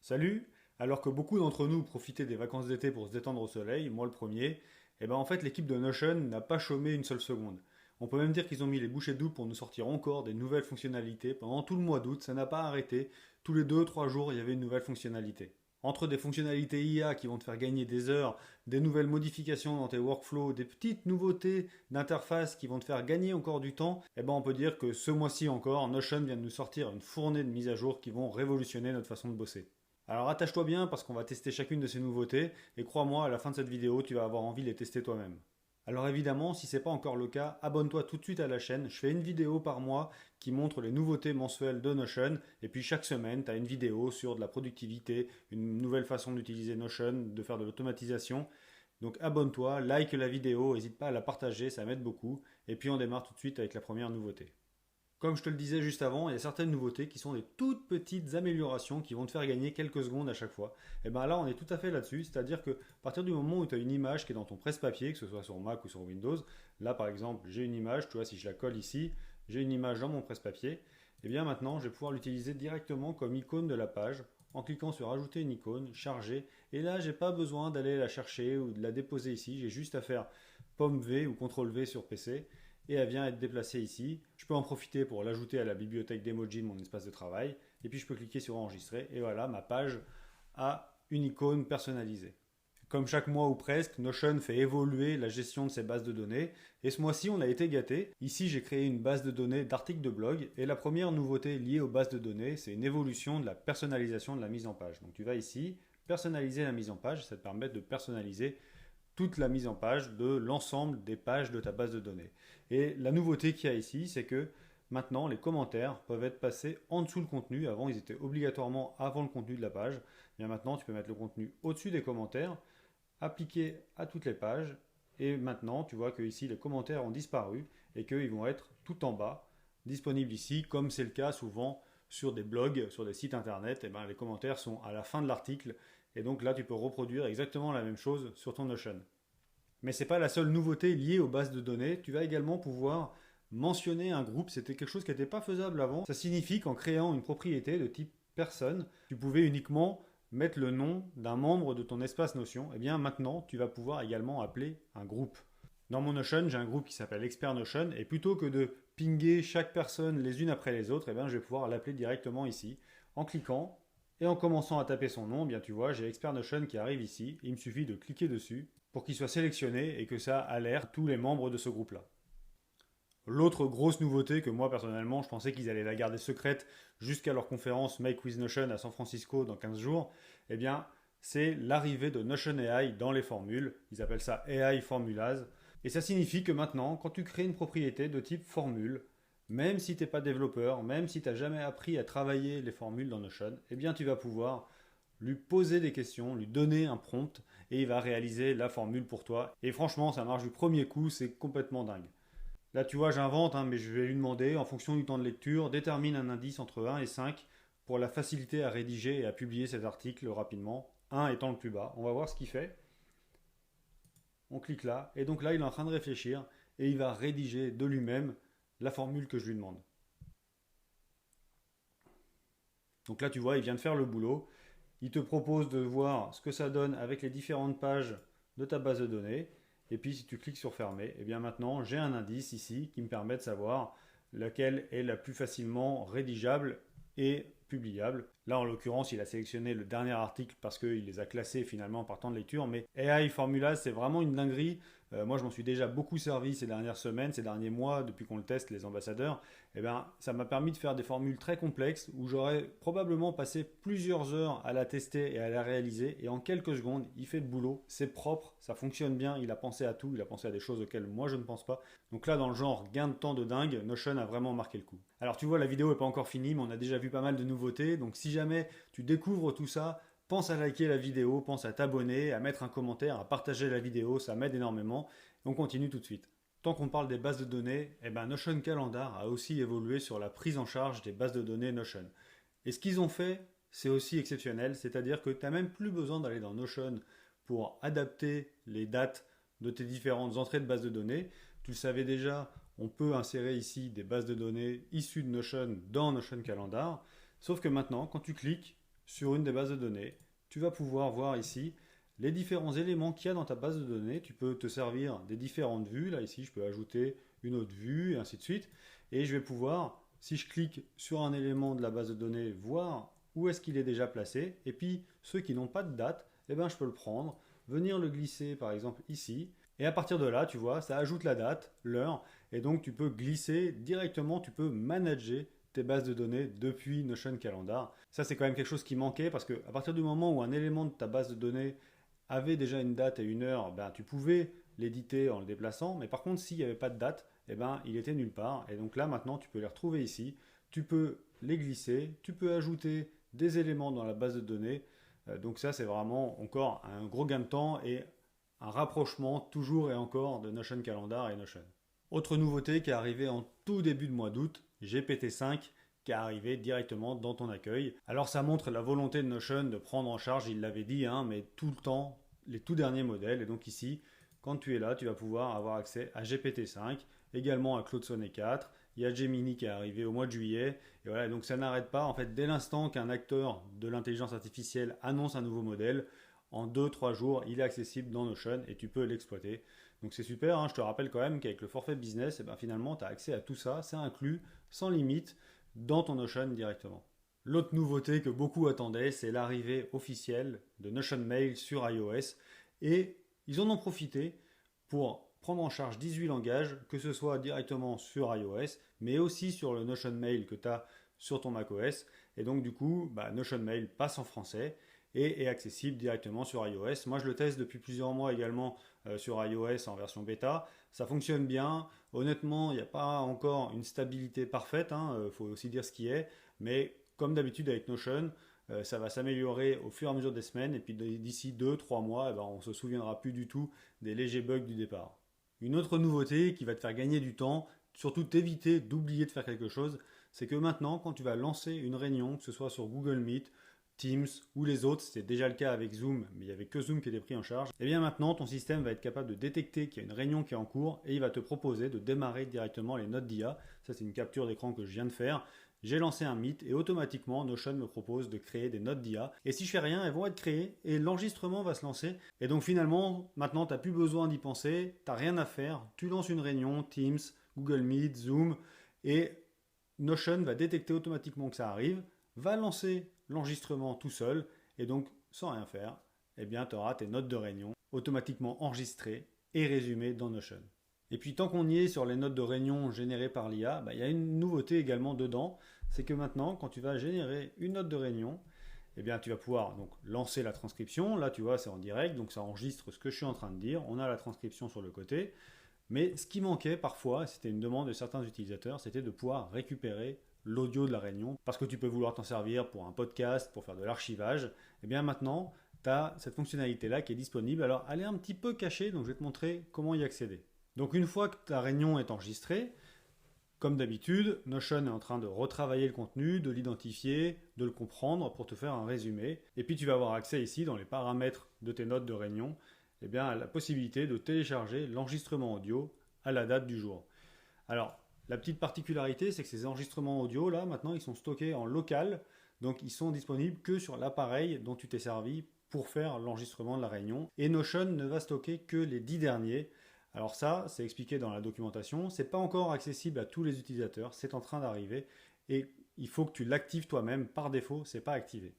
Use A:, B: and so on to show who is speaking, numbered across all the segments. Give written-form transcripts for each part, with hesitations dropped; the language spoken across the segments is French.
A: Salut! Alors que beaucoup d'entre nous profitaient des vacances d'été pour se détendre au soleil, moi le premier, en fait l'équipe de Notion n'a pas chômé une seule seconde. On peut même dire qu'ils ont mis les bouchées doubles pour nous sortir encore des nouvelles fonctionnalités. Pendant tout le mois d'août, ça n'a pas arrêté. Tous les 2 3 jours, il y avait une nouvelle fonctionnalité. Entre des fonctionnalités IA qui vont te faire gagner des heures, des nouvelles modifications dans tes workflows, des petites nouveautés d'interface qui vont te faire gagner encore du temps, on peut dire que ce mois-ci encore, Notion vient de nous sortir une fournée de mises à jour qui vont révolutionner notre façon de bosser. Alors attache-toi bien parce qu'on va tester chacune de ces nouveautés et crois-moi, à la fin de cette vidéo, tu vas avoir envie de les tester toi-même. Alors évidemment, si ce n'est pas encore le cas, abonne-toi tout de suite à la chaîne. Je fais une vidéo par mois qui montre les nouveautés mensuelles de Notion et puis chaque semaine, tu as une vidéo sur de la productivité, une nouvelle façon d'utiliser Notion, de faire de l'automatisation. Donc abonne-toi, like la vidéo, n'hésite pas à la partager, ça m'aide beaucoup. Et puis on démarre tout de suite avec la première nouveauté. Comme je te le disais juste avant, il y a certaines nouveautés qui sont des toutes petites améliorations qui vont te faire gagner quelques secondes à chaque fois. Et bien là, on est tout à fait là-dessus, c'est-à-dire que à partir du moment où tu as une image qui est dans ton presse-papier, que ce soit sur Mac ou sur Windows, là par exemple, j'ai une image, tu vois, si je la colle ici, j'ai une image dans mon presse-papier, et bien maintenant, je vais pouvoir l'utiliser directement comme icône de la page en cliquant sur ajouter une icône, charger, et là, j'ai pas besoin d'aller la chercher ou de la déposer ici, j'ai juste à faire Pomme V ou CTRL V sur PC et elle vient être déplacée ici. Je peux en profiter pour l'ajouter à la bibliothèque d'emoji de mon espace de travail. Et puis je peux cliquer sur enregistrer et voilà, ma page a une icône personnalisée. Comme chaque mois ou presque, Notion fait évoluer la gestion de ses bases de données. Et ce mois-ci, on a été gâtés. Ici, j'ai créé une base de données d'articles de blog. Et la première nouveauté liée aux bases de données, c'est une évolution de la personnalisation de la mise en page. Donc tu vas ici, personnaliser la mise en page. Ça te permet de personnaliser toute la mise en page de l'ensemble des pages de ta base de données. Et la nouveauté qu'il y a ici, c'est que maintenant les commentaires peuvent être passés en dessous le contenu. Avant, ils étaient obligatoirement avant le contenu de la page. Bien maintenant, tu peux mettre le contenu au-dessus des commentaires, appliquer à toutes les pages. Et maintenant, tu vois que ici les commentaires ont disparu et qu'ils vont être tout en bas, disponibles ici, comme c'est le cas souvent sur des blogs, sur des sites internet. Et les commentaires sont à la fin de l'article. Et donc là, tu peux reproduire exactement la même chose sur ton Notion. Mais ce n'est pas la seule nouveauté liée aux bases de données. Tu vas également pouvoir mentionner un groupe. C'était quelque chose qui n'était pas faisable avant. Ça signifie qu'en créant une propriété de type personne, tu pouvais uniquement mettre le nom d'un membre de ton espace Notion. Et bien maintenant, tu vas pouvoir également appeler un groupe. Dans mon Notion, j'ai un groupe qui s'appelle Expert Notion. Et plutôt que de pinguer chaque personne les unes après les autres, je vais pouvoir l'appeler directement ici en cliquant. Et en commençant à taper son nom, tu vois, j'ai Expert Notion qui arrive ici. Il me suffit de cliquer dessus pour qu'il soit sélectionné et que ça alerte tous les membres de ce groupe-là. L'autre grosse nouveauté que moi personnellement je pensais qu'ils allaient la garder secrète jusqu'à leur conférence Make with Notion à San Francisco dans 15 jours, c'est l'arrivée de Notion AI dans les formules. Ils appellent ça AI Formulas. Et ça signifie que maintenant, quand tu crées une propriété de type formule, même si tu n'es pas développeur, même si tu n'as jamais appris à travailler les formules dans Notion, tu vas pouvoir lui poser des questions, lui donner un prompt et il va réaliser la formule pour toi. Et franchement, ça marche du premier coup, c'est complètement dingue. Là, tu vois, j'invente, mais je vais lui demander, en fonction du temps de lecture, détermine un indice entre 1 et 5 pour la facilité à rédiger et à publier cet article rapidement, 1 étant le plus bas. On va voir ce qu'il fait. On clique là, et donc là, il est en train de réfléchir et il va rédiger de lui-même la formule que je lui demande. Donc là, tu vois, il vient de faire le boulot. Il te propose de voir ce que ça donne avec les différentes pages de ta base de données. Et puis si tu cliques sur fermer, maintenant j'ai un indice ici qui me permet de savoir laquelle est la plus facilement rédigeable et publiable. Là en l'occurrence il a sélectionné le dernier article parce qu'il les a classés finalement par temps de lecture, mais AI Formulas c'est vraiment une dinguerie. Moi je m'en suis déjà beaucoup servi ces dernières semaines, ces derniers mois, depuis qu'on le teste les ambassadeurs. Ça m'a permis de faire des formules très complexes où j'aurais probablement passé plusieurs heures à la tester et à la réaliser, et en quelques secondes il fait le boulot, c'est propre, ça fonctionne bien, il a pensé à tout, il a pensé à des choses auxquelles moi je ne pense pas. Donc là dans le genre gain de temps de dingue, Notion a vraiment marqué le coup. Alors tu vois, la vidéo n'est pas encore finie, mais on a déjà vu pas mal de nouveautés, donc si jamais tu découvres tout ça, pense à liker la vidéo, pense à t'abonner, à mettre un commentaire, à partager la vidéo, ça m'aide énormément. On continue tout de suite. Tant qu'on parle des bases de données, Notion Calendar a aussi évolué sur la prise en charge des bases de données Notion. Et ce qu'ils ont fait, c'est aussi exceptionnel, c'est-à-dire que tu n'as même plus besoin d'aller dans Notion pour adapter les dates de tes différentes entrées de bases de données. Tu le savais déjà, on peut insérer ici des bases de données issues de Notion dans Notion Calendar, sauf que maintenant, quand tu cliques sur une des bases de données. Tu vas pouvoir voir ici les différents éléments qu'il y a dans ta base de données. Tu peux te servir des différentes vues. Là, ici, je peux ajouter une autre vue et ainsi de suite. Et je vais pouvoir, si je clique sur un élément de la base de données, voir où est-ce qu'il est déjà placé. Et puis, ceux qui n'ont pas de date, eh ben, je peux le prendre, venir le glisser par exemple ici. Et à partir de là, tu vois, ça ajoute la date, l'heure. Et donc, tu peux glisser directement, tu peux manager tes bases de données depuis Notion Calendar. Ça, c'est quand même quelque chose qui manquait parce qu'à partir du moment où un élément de ta base de données avait déjà une date et une heure, ben, tu pouvais l'éditer en le déplaçant. Mais par contre, s'il n'y avait pas de date, eh ben, il était nulle part. Et donc là, maintenant, tu peux les retrouver ici. Tu peux les glisser. Tu peux ajouter des éléments dans la base de données. Donc ça, c'est vraiment encore un gros gain de temps et un rapprochement toujours et encore de Notion Calendar et Notion. Autre nouveauté qui est arrivée en tout début de mois d'août, GPT-5 qui est arrivé directement dans ton accueil. Alors ça montre la volonté de Notion de prendre en charge, il l'avait dit, mais tout le temps, les tout derniers modèles. Et donc ici, quand tu es là, tu vas pouvoir avoir accès à GPT-5, également à Claude Sonnet 4. Il y a Gemini qui est arrivé au mois de juillet. Et voilà, donc ça n'arrête pas. En fait, dès l'instant qu'un acteur de l'intelligence artificielle annonce un nouveau modèle, en 2-3 jours, il est accessible dans Notion et tu peux l'exploiter. Donc c'est super, je te rappelle quand même qu'avec le forfait business, finalement, tu as accès à tout ça, c'est inclus, sans limite, dans ton Notion directement. L'autre nouveauté que beaucoup attendaient, c'est l'arrivée officielle de Notion Mail sur iOS. Et ils en ont profité pour prendre en charge 18 langages, que ce soit directement sur iOS, mais aussi sur le Notion Mail que tu as sur ton macOS. Et donc du coup, Notion Mail passe en français et est accessible directement sur iOS. Moi, je le teste depuis plusieurs mois également sur iOS en version bêta. Ça fonctionne bien. Honnêtement, il n'y a pas encore une stabilité parfaite. Faut aussi dire ce qui est. Mais comme d'habitude avec Notion, ça va s'améliorer au fur et à mesure des semaines. Et puis d'ici 2-3 mois, on ne se souviendra plus du tout des légers bugs du départ. Une autre nouveauté qui va te faire gagner du temps, surtout t'éviter d'oublier de faire quelque chose, c'est que maintenant, quand tu vas lancer une réunion, que ce soit sur Google Meet, Teams ou les autres, c'était déjà le cas avec Zoom, mais il n'y avait que Zoom qui était pris en charge, et bien maintenant ton système va être capable de détecter qu'il y a une réunion qui est en cours et il va te proposer de démarrer directement les notes d'IA. Ça, c'est une capture d'écran que je viens de faire. J'ai lancé un Meet et automatiquement Notion me propose de créer des notes d'IA. Et si je fais rien, elles vont être créées et l'enregistrement va se lancer. Et donc finalement, maintenant tu n'as plus besoin d'y penser, tu n'as rien à faire. Tu lances une réunion, Teams, Google Meet, Zoom, et Notion va détecter automatiquement que ça arrive, va lancer l'enregistrement tout seul, et donc sans rien faire, tu auras tes notes de réunion automatiquement enregistrées et résumées dans Notion. Et puis tant qu'on y est sur les notes de réunion générées par l'IA, il y a une nouveauté également dedans, c'est que maintenant quand tu vas générer une note de réunion, tu vas pouvoir donc lancer la transcription. Là tu vois c'est en direct, donc ça enregistre ce que je suis en train de dire, on a la transcription sur le côté. Mais ce qui manquait parfois, c'était une demande de certains utilisateurs, c'était de pouvoir récupérer l'audio de la réunion, parce que tu peux vouloir t'en servir pour un podcast, pour faire de l'archivage. Et bien maintenant, tu as cette fonctionnalité-là qui est disponible. Alors, elle est un petit peu cachée, donc je vais te montrer comment y accéder. Donc, une fois que ta réunion est enregistrée, comme d'habitude, Notion est en train de retravailler le contenu, de l'identifier, de le comprendre pour te faire un résumé. Et puis, tu vas avoir accès ici, dans les paramètres de tes notes de réunion, à la possibilité de télécharger l'enregistrement audio à la date du jour. Alors, la petite particularité, c'est que ces enregistrements audio, là, maintenant, ils sont stockés en local, donc ils sont disponibles que sur l'appareil dont tu t'es servi pour faire l'enregistrement de la réunion. Et Notion ne va stocker que les 10 derniers. Alors ça, c'est expliqué dans la documentation. C'est pas encore accessible à tous les utilisateurs, c'est en train d'arriver et il faut que tu l'actives toi-même. Par défaut, c'est pas activé.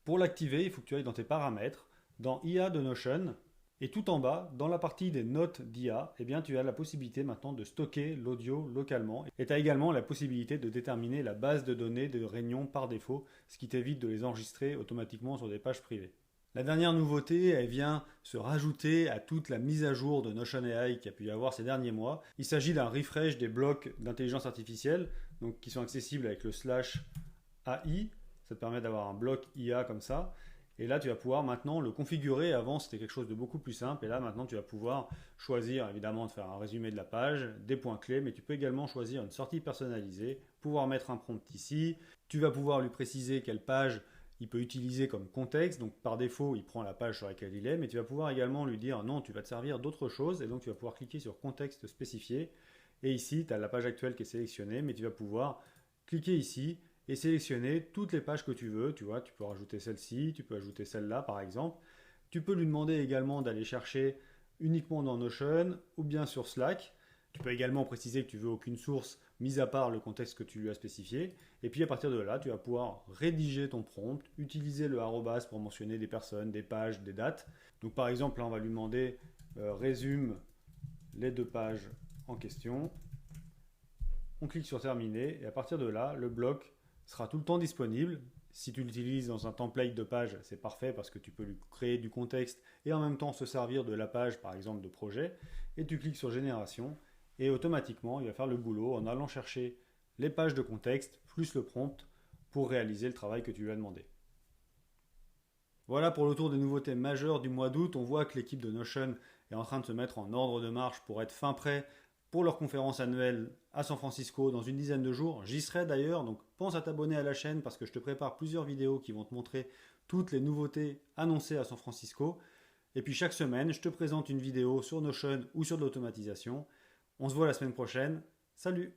A: Pour l'activer, il faut que tu ailles dans tes paramètres, dans IA de Notion. Et tout en bas, dans la partie des notes d'IA, tu as la possibilité maintenant de stocker l'audio localement. Et tu as également la possibilité de déterminer la base de données de réunion par défaut, ce qui t'évite de les enregistrer automatiquement sur des pages privées. La dernière nouveauté, elle vient se rajouter à toute la mise à jour de Notion AI qu'il y a pu y avoir ces derniers mois. Il s'agit d'un refresh des blocs d'intelligence artificielle, donc qui sont accessibles avec le /AI. Ça te permet d'avoir un bloc IA comme ça. Et là, tu vas pouvoir maintenant le configurer. Avant, c'était quelque chose de beaucoup plus simple. Et là, maintenant, tu vas pouvoir choisir, évidemment, de faire un résumé de la page, des points clés, mais tu peux également choisir une sortie personnalisée, pouvoir mettre un prompt ici. Tu vas pouvoir lui préciser quelle page il peut utiliser comme contexte. Donc, par défaut, il prend la page sur laquelle il est, mais tu vas pouvoir également lui dire non, tu vas te servir d'autre chose. Et donc, tu vas pouvoir cliquer sur contexte spécifié. Et ici, tu as la page actuelle qui est sélectionnée, mais tu vas pouvoir cliquer ici et sélectionner toutes les pages que tu veux. Tu vois, tu peux rajouter celle-ci, tu peux ajouter celle-là par exemple. Tu peux lui demander également d'aller chercher uniquement dans Notion ou bien sur Slack. Tu peux également préciser que tu veux aucune source, mis à part le contexte que tu lui as spécifié. Et puis à partir de là, tu vas pouvoir rédiger ton prompt, utiliser le arrobas pour mentionner des personnes, des pages, des dates. Donc par exemple, là, on va lui demander résume les 2 pages en question. On clique sur terminer et à partir de là, le bloc sera tout le temps disponible. Si tu l'utilises dans un template de page, c'est parfait parce que tu peux lui créer du contexte et en même temps se servir de la page, par exemple, de projet. Et tu cliques sur génération et automatiquement, il va faire le boulot en allant chercher les pages de contexte plus le prompt pour réaliser le travail que tu lui as demandé. Voilà pour le tour des nouveautés majeures du mois d'août. On voit que l'équipe de Notion est en train de se mettre en ordre de marche pour être fin prêt pour leur conférence annuelle à San Francisco dans une dizaine de jours. J'y serai d'ailleurs, donc pense à t'abonner à la chaîne parce que je te prépare plusieurs vidéos qui vont te montrer toutes les nouveautés annoncées à San Francisco. Et puis chaque semaine, je te présente une vidéo sur Notion ou sur de l'automatisation. On se voit la semaine prochaine. Salut!